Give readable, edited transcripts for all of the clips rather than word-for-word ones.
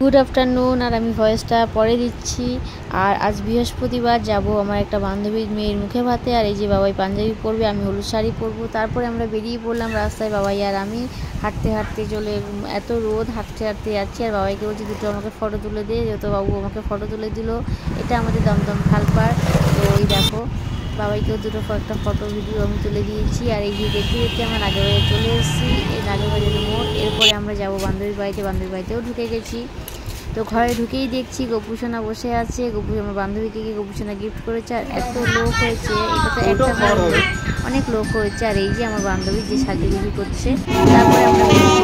Good afternoon. আর আমি ভয়েসটা পরে দিচ্ছি। আর আজ বৃহস্পতিবার, যাব আমার একটা বান্ধবীর মেয়ের মুখে ভাতে। আর এই যে বাবাই পাঞ্জাবি পরবে, আমি হলুদ শাড়ি পরবো। তারপরে আমরা বেরিয়ে পড়লাম রাস্তায়, বাবাই আর আমি হাঁটতে হাঁটতে চলে, এত রোদ, হাঁটতে হাঁটতে যাচ্ছি। আর বাবাইকে বলছি দুটো আমাকে ফটো তুলে দিয়ে, যেহেতু বাবু আমাকে ফটো তুলে দিল। এটা আমাদের দমদম খালপাড়। তো ওই দেখো, বাবাইকেও একটা ফটো ভিডিও আমি তুলে দিয়েছি। আর এই যে দেখতে দেখতে আমার আগের বাড়ি চলে এসেছি, এই আগের বাড়ির মোড়। এরপরে আমরা যাব বান্ধবীর বাড়িতে, বান্ধবীর বাড়িতেও ঢুকে গেছি। তো ঘরে ঢুকেই দেখছি গোপুসোনা বসে আছে। আমার বান্ধবীকে গিয়ে গোপুসোনা গিফট করেছে। আর এত লোক হয়েছে, এটা তো একটা অনেক লোক হয়েছে। আর এই যে আমার বান্ধবী যে সাজুগুজু করছে। তারপরে আমরা ভীষণ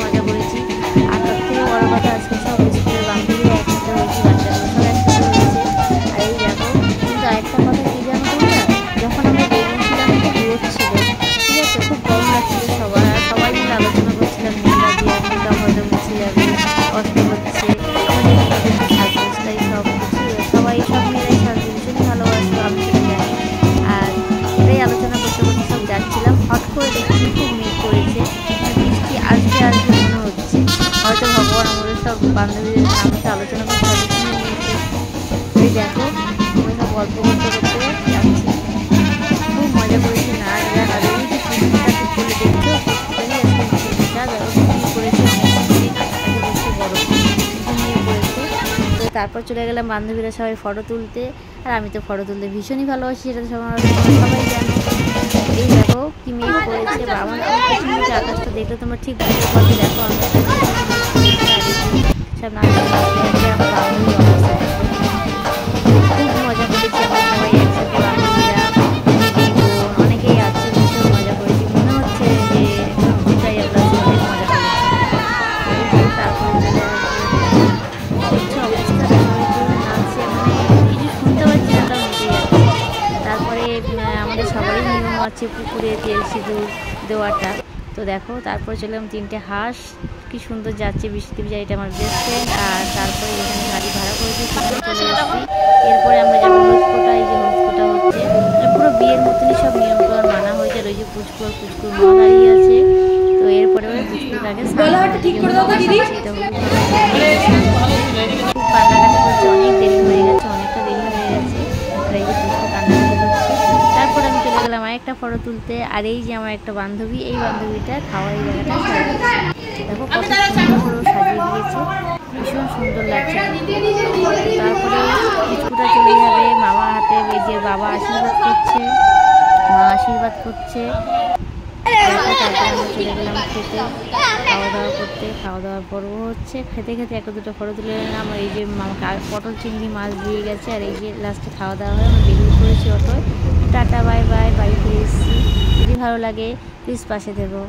মজা করেছি। আর তার থেকে বড় কথা, আজকে সব স্কুলের বান্ধবীরা একসাথে হয়েছে, বাচ্চাগুলো সব একসাথে হয়েছে। আর এই দেখো, কিন্তু একটা কথা কি জানো তোমরা, যখন আমরা বেরিয়েছিলাম খুব রোদ ছিল, ঠিক আছে, খুব গরম লাগছিল সবার। আর সবাই মিলে আলোচনা করছিলাম হয়তো মুছে যাবে, কষ্ট হচ্ছে আমাদের সাজগোজটাই সব কিছু, সবাই সব মেয়েরাই সাজতে ভীষণই ভালোবাসতো, আমি সেটা জানি। আর এটাই আলোচনা করতে করতে সব যাচ্ছিলাম। হট করে দেখছি খুব মেঘ করেছে, বৃষ্টি আসবে আসবে মনে হচ্ছে। হয়তো ভগবান আমাদের সব বান্ধবীদের আমাকে আলোচনা করতে হবে শুনে নিয়েছে। এই দেখো, আমরা সব গল্প করতে করতে যাচ্ছি, খুব মজা করেছি। নাচ গান, আর এই যে পুষ্পিটাকে খুলে দেখছো, তারপর চলে গেলাম বান্ধবীরা সবাই ফটো তুলতে। আর আমি তো ফটো তুলতে ভীষণই ভালোবাসি, সেটা তো সবাই জানো। এই দেখো কি মেঘ করেছে, বাবা আকাশটা দেখলে তোমরা ঠিক বুঝতে পারবে। দেখো আমি সব নাচ খুব মজা করেছি। আমরা সবাই একসাথে বান্ধবীরা, অনেকেই আছে, ভীষণ মজা করেছি। মনে হচ্ছে যে সত্যিটাই আমরা অনেক মজা করেছি। তারপরে তারপরে আমাদের সবারই নিয়ম আছে পুকুরে তেল সিঁদুর দেওয়াটা। তো দেখো, তারপরে চললাম তিনটে হাঁস, কি সুন্দর যাচ্ছে বৃষ্টি ভিজা, এটা আমার বেস্ট ফ্রেন্ড। আর তারপরে এখানে গাড়ি ভাড়া করেছি, চলে এসেছি। এরপরে আমরা যাবো হলুদকোটা। এই যে হলুদকোটা হচ্ছে পুরো বিয়ের মতনই সব নিয়ম করার মানা হয়েছে। আর ওই যে পুচকুর মা দাঁড়িয়ে আছে। তো এরপরে ওই পুচকুটাকে খুব কান্নাকাটি করছে, অনেক দেরি হয়ে গেছে, অনেকটা দেরি হয়ে গেছে। আর এই যে পুচকু কান্নাকাটি করছে। তারপর আমি চলে গেলাম আরেকটা ফটো তুলতে। আর এই যে আমার একটা বান্ধবী, এই বান্ধবীটা খাওয়া এই জায়গাটা সাজিয়েছে। দেখো কত সুন্দর করে সাজিয়ে দিয়েছে, ভীষণ সুন্দর লাগছে। তারপরে পুচকুটা চলে যাবে মামা হাতে, এই যে বাবা আশীর্বাদ করছে, মা আশীর্বাদ করছে। তারপরে আমরা চলে গেলাম খেতে, খাওয়া দাওয়া করতে। খাওয়া দাওয়ার পর্ব হচ্ছে, খেতে খেতে একটা দুটো ফটো তুলে নিলাম। আর এই যে মামাকে পটল চিংড়ি মাছ দিয়ে গেছে। আর এই যে লাস্টে খাওয়া দাওয়া হয়, আমরা বেরিয়ে পড়েছি অটোয়। টাটা বাই বাই, বাড়ি ফিরে এসেছি। যদি ভালো লাগে প্লিজ পাশে থেকো।